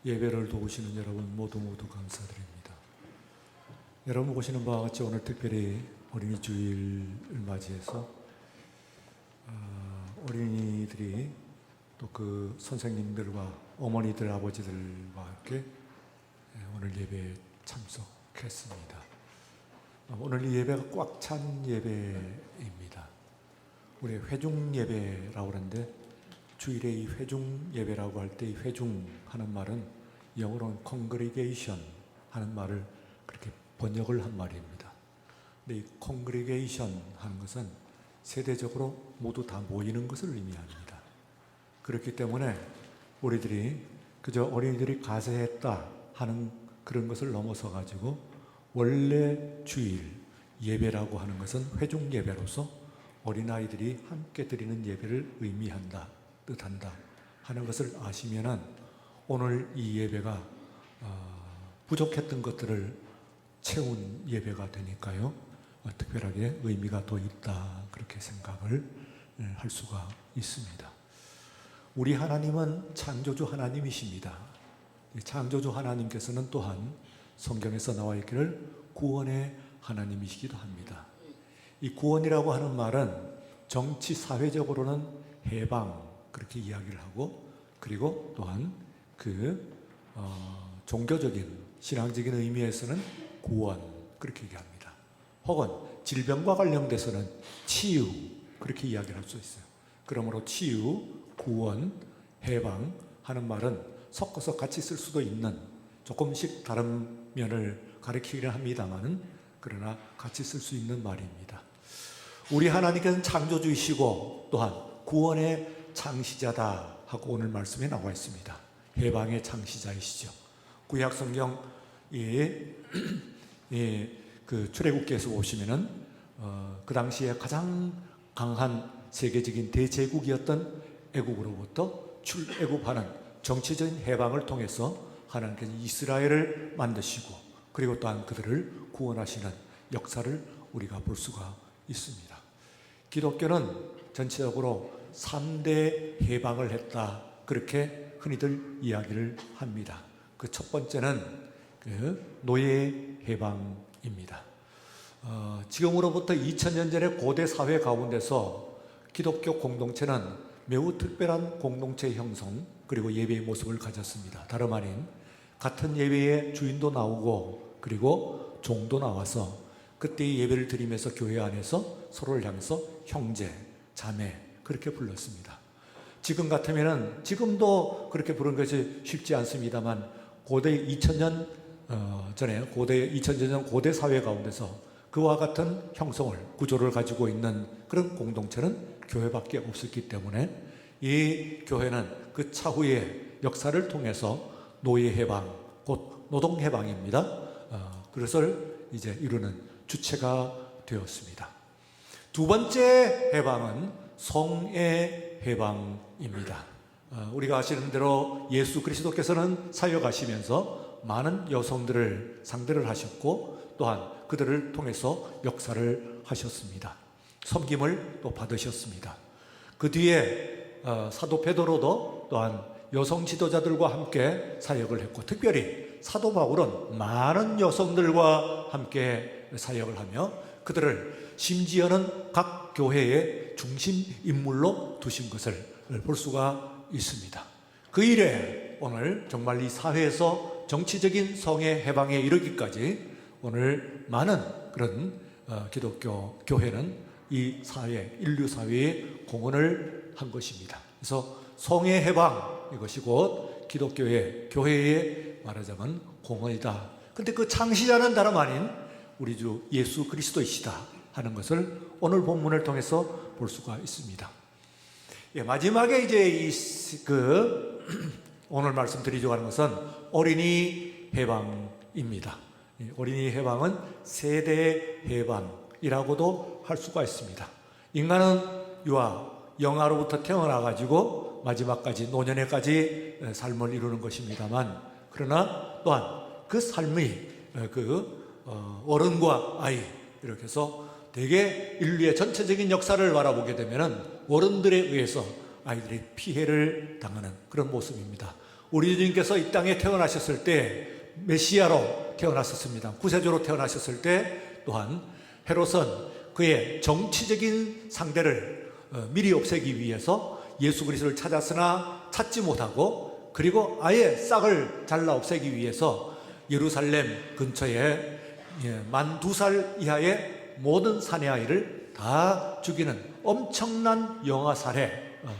예배를 도우시는 여러분 모두 감사드립니다. 여러분 보시는 바와 같이 오늘 특별히 어린이 주일을 맞이해서 어린이들이 또 그 선생님들과 어머니들, 아버지들과 함께 오늘 예배에 참석했습니다. 오늘 이 예배가 꽉 찬 예배입니다. 우리 회중 예배라고 하는데 주일에 이 회중 예배라고 할 때 이 회중 하는 말은 영어로는 congregation 하는 말을 그렇게 번역을 한 말입니다. 근데 이 congregation 하는 것은 세대적으로 모두 다 모이는 것을 의미합니다. 그렇기 때문에 우리들이 그저 어린이들이 가세했다 하는 그런 것을 넘어서 가지고 원래 주일 예배라고 하는 것은 회중 예배로서 어린아이들이 함께 드리는 예배를 의미한다, 뜻한다 하는 것을 아시면은 오늘 이 예배가 부족했던 것들을 채운 예배가 되니까요, 특별하게 의미가 더 있다, 그렇게 생각을 할 수가 있습니다. 우리 하나님은 창조주 하나님이십니다. 창조주 하나님께서는 또한 성경에서 나와 있기를 구원의 하나님이시기도 합니다. 이 구원이라고 하는 말은 정치 사회적으로는 해방 그렇게 이야기를 하고, 그리고 또한 종교적인 신앙적인 의미에서는 구원 그렇게 얘기합니다. 혹은 질병과 관련돼서는 치유 그렇게 이야기를 할 수 있어요. 그러므로 치유, 구원, 해방 하는 말은 섞어서 같이 쓸 수도 있는, 조금씩 다른 면을 가리키기는 합니다만 그러나 같이 쓸 수 있는 말입니다. 우리 하나님께서는 창조주이시고 또한 구원의 창시자다 하고 오늘 말씀에 나와 있습니다. 해방의 창시자이시죠. 구약 성경 그 출애굽기에서 보시면은 그 당시에 가장 강한 세계적인 대제국이었던 애국으로부터 출애굽하는 정치적인 해방을 통해서 하나님께서 이스라엘을 만드시고, 그리고 또한 그들을 구원하시는 역사를 우리가 볼 수가 있습니다. 기독교는 전체적으로 3대 해방을 했다, 그렇게 흔히들 이야기를 합니다. 그 첫 번째는 노예 해방입니다. 지금으로부터 2000년 전의 고대 사회 가운데서 기독교 공동체는 매우 특별한 공동체 형성 그리고 예배의 모습을 가졌습니다. 다름 아닌 같은 예배에 주인도 나오고 그리고 종도 나와서 그때의 예배를 드리면서 교회 안에서 서로를 향해서 형제, 자매 그렇게 불렀습니다. 지금 같으면은 지금도 그렇게 부르는 것이 쉽지 않습니다만 고대 2000년 전에 2000년 전 고대 사회 가운데서 그와 같은 형성을, 구조를 가지고 있는 그런 공동체는 교회밖에 없었기 때문에 이 교회는 그 차후의 역사를 통해서 노예 해방, 곧 노동 해방입니다. 그것을 이제 이루는 주체가 되었습니다. 두 번째 해방은 성의 해방입니다. 우리가 아시는 대로 예수 그리스도께서는 사역하시면서 많은 여성들을 상대를 하셨고 또한 그들을 통해서 역사를 하셨습니다. 섬김을 또 받으셨습니다. 그 뒤에 사도 베드로도 또한 여성 지도자들과 함께 사역을 했고, 특별히 사도 바울은 많은 여성들과 함께 사역을 하며 그들을 심지어는 각 교회의 중심 인물로 두신 것을 볼 수가 있습니다. 그 일에 오늘 정말 이 사회에서 정치적인 성의 해방에 이르기까지 오늘 많은 그런 기독교 교회는 이 사회, 인류 사회에 공헌을 한 것입니다. 그래서 성의 해방, 이것이 곧 기독교의, 교회의 말하자면 공헌이다. 근데 그 창시자는 다름 아닌 우리 주 예수 그리스도이시다 하는 것을 오늘 본문을 통해서 볼 수가 있습니다. 마지막에 이제 오늘 말씀드리려고 하는 것은 어린이 해방입니다. 어린이 해방은 세대 해방이라고도 할 수가 있습니다. 인간은 영아로부터 태어나가지고 마지막까지 노년에까지 삶을 이루는 것입니다만, 그러나 또한 그 삶이 어른과 아이 이렇게 해서 대개 인류의 전체적인 역사를 바라보게 되면은 어른들에 의해서 아이들이 피해를 당하는 그런 모습입니다. 우리 주님께서 이 땅에 태어나셨을 때 메시아로 태어나셨습니다. 구세주로 태어나셨을 때 또한 헤롯은 그의 정치적인 상대를 미리 없애기 위해서 예수 그리스도를 찾았으나 찾지 못하고, 그리고 아예 싹을 잘라 없애기 위해서 예루살렘 근처에 만 2살 이하의 모든 사내아이를 다 죽이는 엄청난 영아 살해,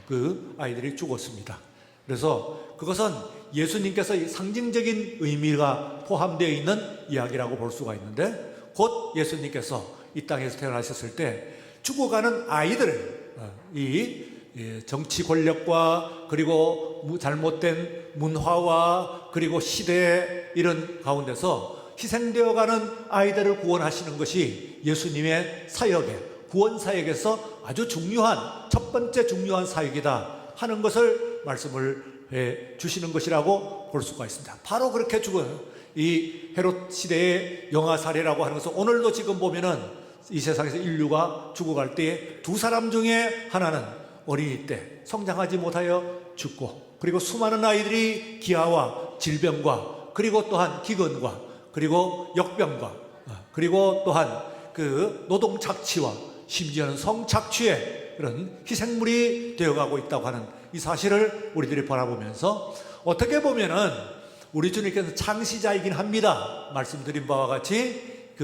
그 아이들이 죽었습니다. 그래서 그것은 예수님께서 상징적인 의미가 포함되어 있는 이야기라고 볼 수가 있는데, 곧 예수님께서 이 땅에서 태어나셨을 때 죽어가는 아이들, 이 정치 권력과 그리고 잘못된 문화와 그리고 시대 이런 가운데서 희생되어가는 아이들을 구원하시는 것이 예수님의 사역에, 구원 사역에서 아주 중요한 첫 번째 중요한 사역이다 하는 것을 말씀을 해 주시는 것이라고 볼 수가 있습니다. 바로 그렇게 죽어요. 이 헤롯 시대의 영아 살해라고 하는 것은 오늘도 지금 보면은 이 세상에서 인류가 죽어갈 때 두 사람 중에 하나는 어린이 때 성장하지 못하여 죽고, 그리고 수많은 아이들이 기아와 질병과 그리고 또한 기근과 그리고 역병과 그리고 또한 그 노동 착취와 심지어는 성착취의 그런 희생물이 되어가고 있다고 하는 이 사실을 우리들이 바라보면서, 어떻게 보면은 우리 주님께서 창시자이긴 합니다. 말씀드린 바와 같이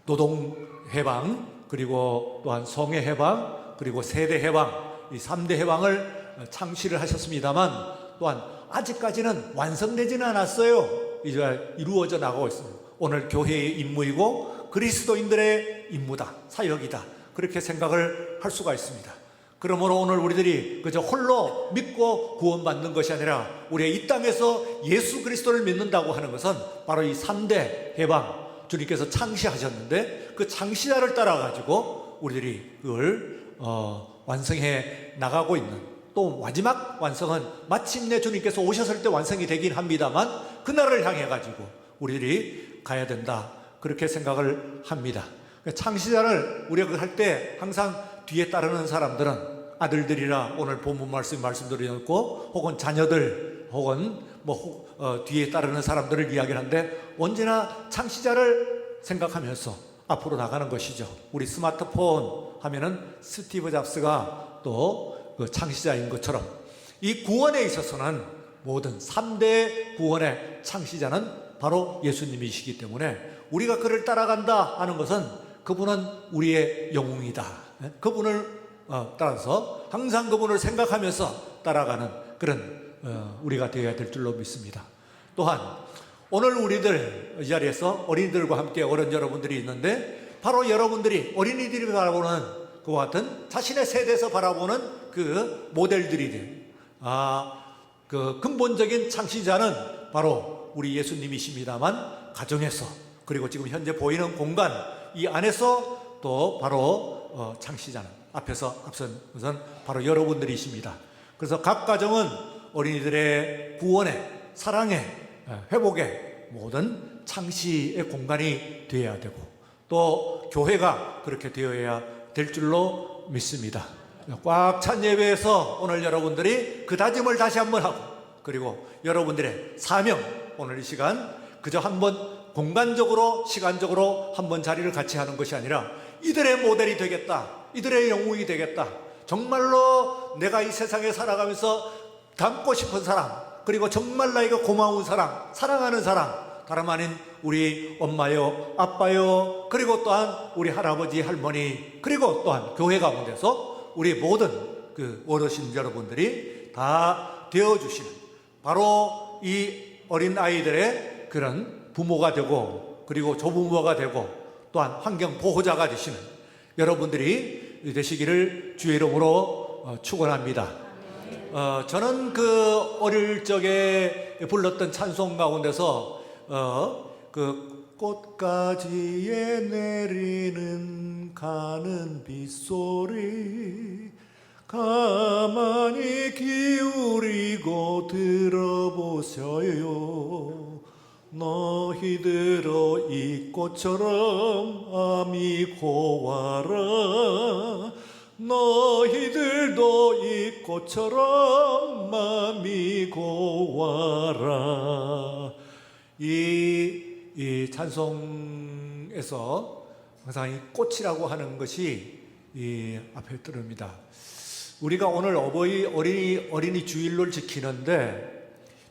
노동 해방, 그리고 또한 성의 해방, 그리고 세대 해방, 이 3대 해방을 창시를 하셨습니다만, 또한 아직까지는 완성되지는 않았어요. 이제 이루어져 나가고 있습니다. 오늘 교회의 임무이고 그리스도인들의 임무다, 사역이다, 그렇게 생각을 할 수가 있습니다. 그러므로 오늘 우리들이 그저 홀로 믿고 구원받는 것이 아니라 우리가 이 땅에서 예수 그리스도를 믿는다고 하는 것은 바로 이 3대 해방, 주님께서 창시하셨는데 그 창시자를 따라가지고 우리들이 그걸 완성해 나가고 있는, 또 마지막 완성은 마침내 주님께서 오셨을 때 완성이 되긴 합니다만 그날을 향해 가지고 우리들이 가야 된다, 그렇게 생각을 합니다. 창시자를 우리가 할 때 항상 뒤에 따르는 사람들은 아들들이라 오늘 본문 말씀드렸고, 혹은 자녀들, 혹은 뒤에 따르는 사람들을 이야기하는데, 언제나 창시자를 생각하면서 앞으로 나가는 것이죠. 우리 스마트폰 하면은 스티브 잡스가 또 그 창시자인 것처럼 이 구원에 있어서는 모든 3대 구원의 창시자는 바로 예수님이시기 때문에 우리가 그를 따라간다 하는 것은 그분은 우리의 영웅이다, 그분을 따라서 항상 그분을 생각하면서 따라가는 그런 우리가 되어야 될 줄로 믿습니다. 또한 오늘 우리들 이 자리에서 어린이들과 함께 어른 여러분들이 있는데, 바로 여러분들이 어린이들이 바라보는 그와 같은 자신의 세대에서 바라보는 그 모델들이 그 근본적인 창시자는 바로 우리 예수님이십니다만, 가정에서 그리고 지금 현재 보이는 공간 이 안에서 또 바로 창시자는 앞선 것은 바로 여러분들이십니다. 그래서 각 가정은 어린이들의 구원의, 사랑의, 회복의 모든 창시의 공간이 되어야 되고, 또 교회가 그렇게 되어야 될 줄로 믿습니다. 꽉 찬 예배에서 오늘 여러분들이 그 다짐을 다시 한번 하고, 그리고 여러분들의 사명, 오늘 이 시간 그저 한번 공간적으로 시간적으로 한번 자리를 같이 하는 것이 아니라 이들의 모델이 되겠다, 이들의 영웅이 되겠다, 정말로 내가 이 세상에 살아가면서 닮고 싶은 사람, 그리고 정말 나에게 고마운 사람, 사랑하는 사람, 다름 아닌 우리 엄마요, 아빠요, 그리고 또한 우리 할아버지, 할머니, 그리고 또한 교회 가운데서 우리 모든 그 어르신 여러분들이 다 되어주시는, 바로 이 어린 아이들의 그런 부모가 되고, 그리고 조부모가 되고, 또한 환경 보호자가 되시는 여러분들이 되시기를 주의 이름으로 축원합니다. 저는 그 어릴 적에 불렀던 찬송 가운데서 그 꽃가지에 내리는 가는 빗소리 가만히 기울이고 들어보셔요. 너희들어 이 꽃처럼 아미 고와라. 너희들도 이 꽃처럼 마음이 고와라. 이 찬송에서 항상 이 꽃이라고 하는 것이 이 앞에 들어옵니다. 우리가 오늘 어린이 주일로 지키는데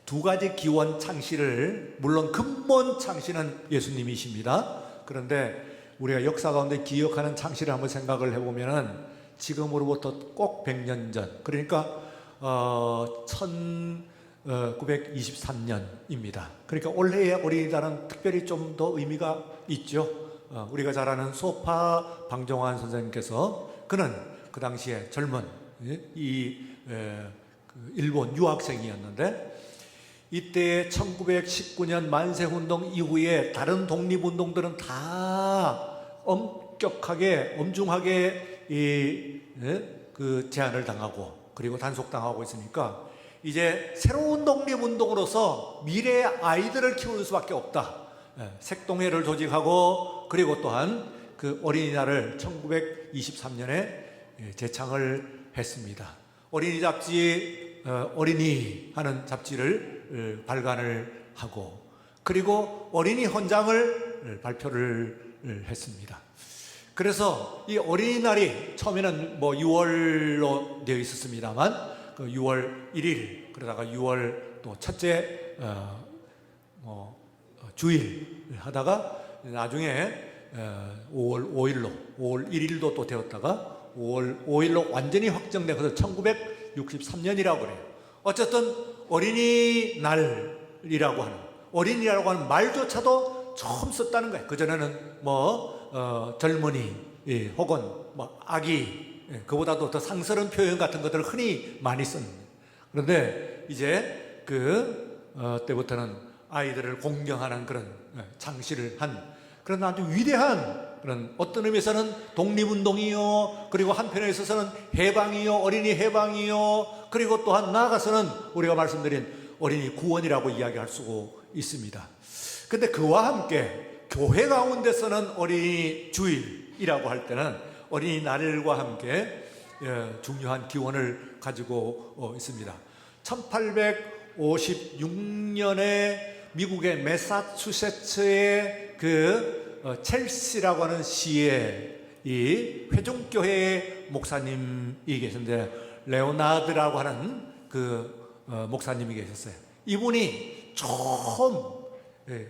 두 가지 기원 창시를, 물론 근본 창시는 예수님이십니다. 그런데 우리가 역사 가운데 기억하는 창시를 한번 생각을 해보면은 지금으로부터 꼭 100년 전, 그러니까 1923년입니다. 그러니까 올해의 어린이날은 특별히 좀 더 의미가 있죠. 우리가 잘 아는 소파 방종환 선생님께서, 그는 그 당시에 젊은 일본 유학생이었는데, 이때 1919년 만세운동 이후에 다른 독립운동들은 다 엄중하게 제한을 당하고 그리고 단속당하고 있으니까 이제 새로운 독립운동으로서 미래의 아이들을 키울 수밖에 없다. 색동회를 조직하고, 그리고 또한 그 어린이날을 1923년에 제창을 했습니다. 어린이 잡지, 어린이 하는 잡지를 발간을 하고, 그리고 어린이 헌장을 발표를 했습니다. 그래서 이 어린이날이 처음에는 6월로 되어 있었습니다만, 그 6월 1일, 그러다가 6월 또 첫째 주일 하다가 나중에 5월 5일로, 5월 1일도 또 되었다가 5월 5일로 완전히 확정된 것은 1963년이라고 그래요. 어쨌든 어린이날이라고 하는, 어린이라고 하는 말조차도 처음 썼다는 거예요. 그전에는 젊은이, 혹은 아기, 그보다도 더 상스러운 표현 같은 것들을 흔히 많이 썼는데, 그런데 이제 때부터는 아이들을 공경하는 그런 창시를 한 그런 아주 위대한 그런, 어떤 의미에서는 독립운동이요, 그리고 한편에 있어서는 해방이요, 어린이 해방이요, 그리고 또한 나아가서는 우리가 말씀드린 어린이 구원이라고 이야기할 수 있습니다. 근데 그와 함께 교회 가운데서는 어린이 주일이라고 할 때는 어린이날과 함께 중요한 기원을 가지고 있습니다. 1856년에 미국의 매사추세츠의 첼시라고 하는 시에 이 회중교회 목사님이 계셨는데, 레오나드라고 하는 목사님이 계셨어요. 이분이 처음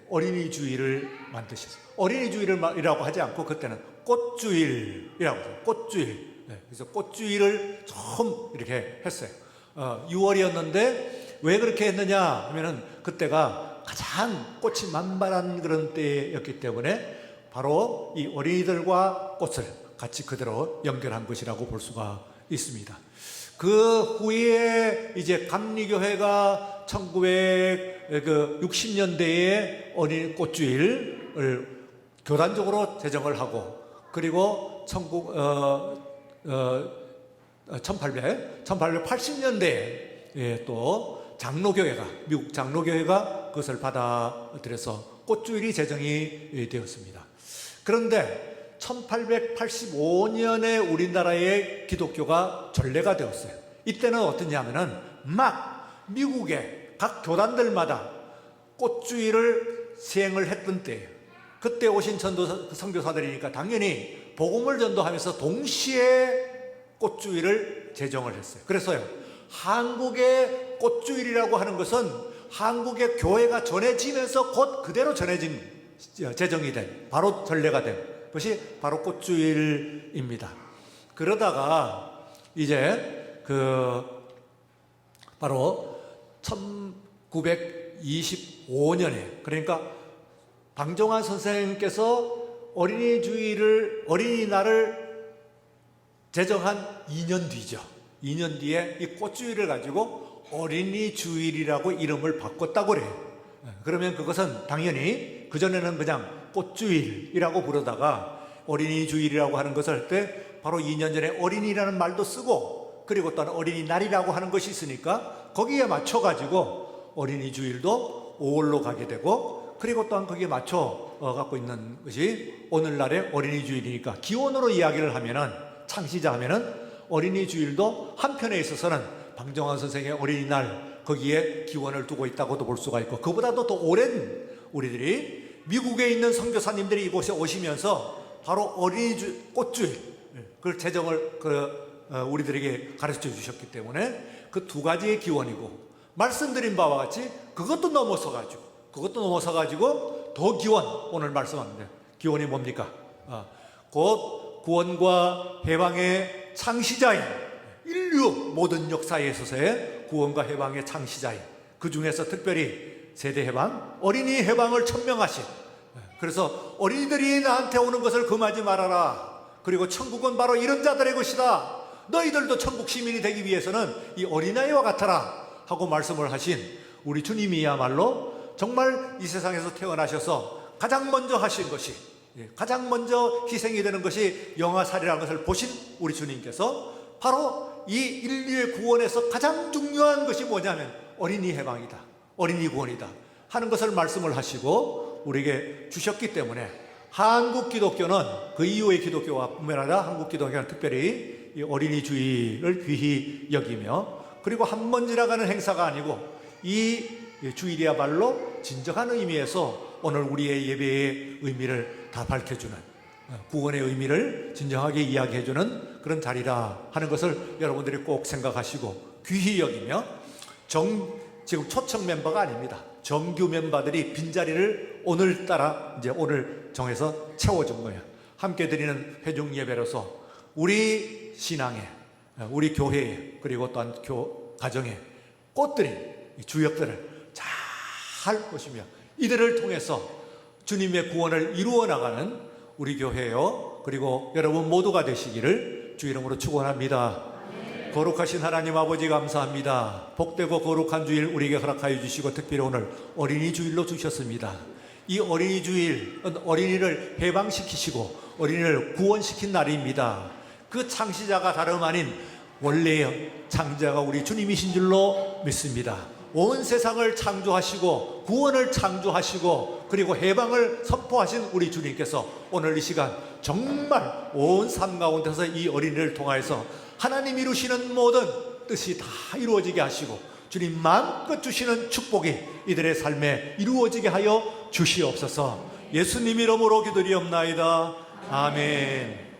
어린이 주일을 만드셨어요. 어린이 주일이라고 하지 않고 그때는 꽃주일이라고 해요. 꽃주일. 그래서 꽃주일을 처음 이렇게 했어요. 6월이었는데 왜 그렇게 했느냐 하면은 그때가 가장 꽃이 만발한 그런 때였기 때문에 바로 이 어린이들과 꽃을 같이 그대로 연결한 것이라고 볼 수가 있습니다. 그 후에 이제 감리교회가 1960년대에 어린이 꽃주일을 교단적으로 제정을 하고, 그리고 1880년대에 또 장로교회가, 미국 장로교회가 그것을 받아들여서 꽃주일이 제정이 되었습니다. 그런데 1885년에 우리나라의 기독교가 전례가 되었어요. 이때는 어떠냐면은 막 미국의 각 교단들마다 꽃주일을 시행을 했던 때예요. 그때 오신 선교사들이니까 당연히 복음을 전도하면서 동시에 꽃주일을 제정을 했어요. 그래서요, 한국의 꽃주일이라고 하는 것은 한국의 교회가 전해지면서 곧 그대로 제정이 된, 바로 전례가 된 것이 바로 꽃주일입니다. 그러다가 이제 바로 1925년에, 그러니까 방종환 선생님께서 어린이날을 제정한 2년 뒤죠. 2년 뒤에 이 꽃주일을 가지고 어린이 주일이라고 이름을 바꿨다고 그래요. 그러면 그것은 당연히 그전에는 그냥 꽃주일이라고 부르다가 어린이 주일이라고 하는 것을 할 때 바로 2년 전에 어린이라는 말도 쓰고, 그리고 또한 어린이날이라고 하는 것이 있으니까 거기에 맞춰 가지고 어린이 주일도 5월로 가게 되고, 그리고 또한 거기에 맞춰 갖고 있는 것이 오늘날의 어린이 주일이니까, 기원으로 이야기를 하면은, 창시자 하면은 어린이 주일도 한편에 있어서는 방정환 선생의 어린이날 거기에 기원을 두고 있다고도 볼 수가 있고, 그보다도 더 오랜 우리들이 미국에 있는 선교사님들이 이곳에 오시면서 바로 어린이 꽃주일 그 제정을 우리들에게 가르쳐 주셨기 때문에 그 두 가지의 기원이고, 말씀드린 바와 같이 그것도 넘어서 가지고 더 기원, 오늘 말씀합니다. 기원이 뭡니까? 곧 구원과 해방의 창시자인, 인류 모든 역사에 있어서의 구원과 해방의 창시자인, 그 중에서 특별히 세대 해방, 어린이 해방을 천명하신, 그래서 어린이들이 나한테 오는 것을 금하지 말아라, 그리고 천국은 바로 이런 자들의 것이다, 너희들도 천국 시민이 되기 위해서는 이 어린아이와 같아라 하고 말씀을 하신 우리 주님이야말로 정말 이 세상에서 태어나셔서 가장 먼저 하신 것이, 가장 먼저 희생이 되는 것이 영아살이라는 것을 보신 우리 주님께서 바로 이 인류의 구원에서 가장 중요한 것이 뭐냐면 어린이 해방이다, 어린이 구원이다 하는 것을 말씀을 하시고 우리에게 주셨기 때문에, 한국 기독교는 그 이후의 기독교와 뿐만 아니라 한국 기독교는 특별히 이 어린이 주일을 귀히 여기며, 그리고 한 번 지나가는 행사가 아니고 이 주일이야말로 진정한 의미에서 오늘 우리의 예배의 의미를 다 밝혀주는, 구원의 의미를 진정하게 이야기해주는 그런 자리라 하는 것을 여러분들이 꼭 생각하시고 귀히 여기며, 지금 초청 멤버가 아닙니다. 정규 멤버들이 빈자리를 오늘따라 오늘 정해서 채워준 거예요. 함께 드리는 회중 예배로서 우리 신앙에, 우리 교회에, 그리고 또한 가정에 꽃들인 주역들을 잘 보시며 이들을 통해서 주님의 구원을 이루어 나가는 우리 교회요, 그리고 여러분 모두가 되시기를 주 이름으로 축원합니다. 거룩하신 하나님 아버지 감사합니다. 복되고 거룩한 주일 우리에게 허락하여 주시고, 특별히 오늘 어린이 주일로 주셨습니다. 이 어린이 주일은 어린이를 해방시키시고 어린이를 구원시킨 날입니다. 그 창시자가 다름 아닌 원래의 창자가 우리 주님이신 줄로 믿습니다. 온 세상을 창조하시고 구원을 창조하시고 그리고 해방을 선포하신 우리 주님께서 오늘 이 시간 정말 온 삶 가운데서 이 어린이를 통하여서 하나님 이루시는 모든 뜻이 다 이루어지게 하시고 주님 마음껏 주시는 축복이 이들의 삶에 이루어지게 하여 주시옵소서. 예수님 이름으로 기도드리옵나이다. 아멘.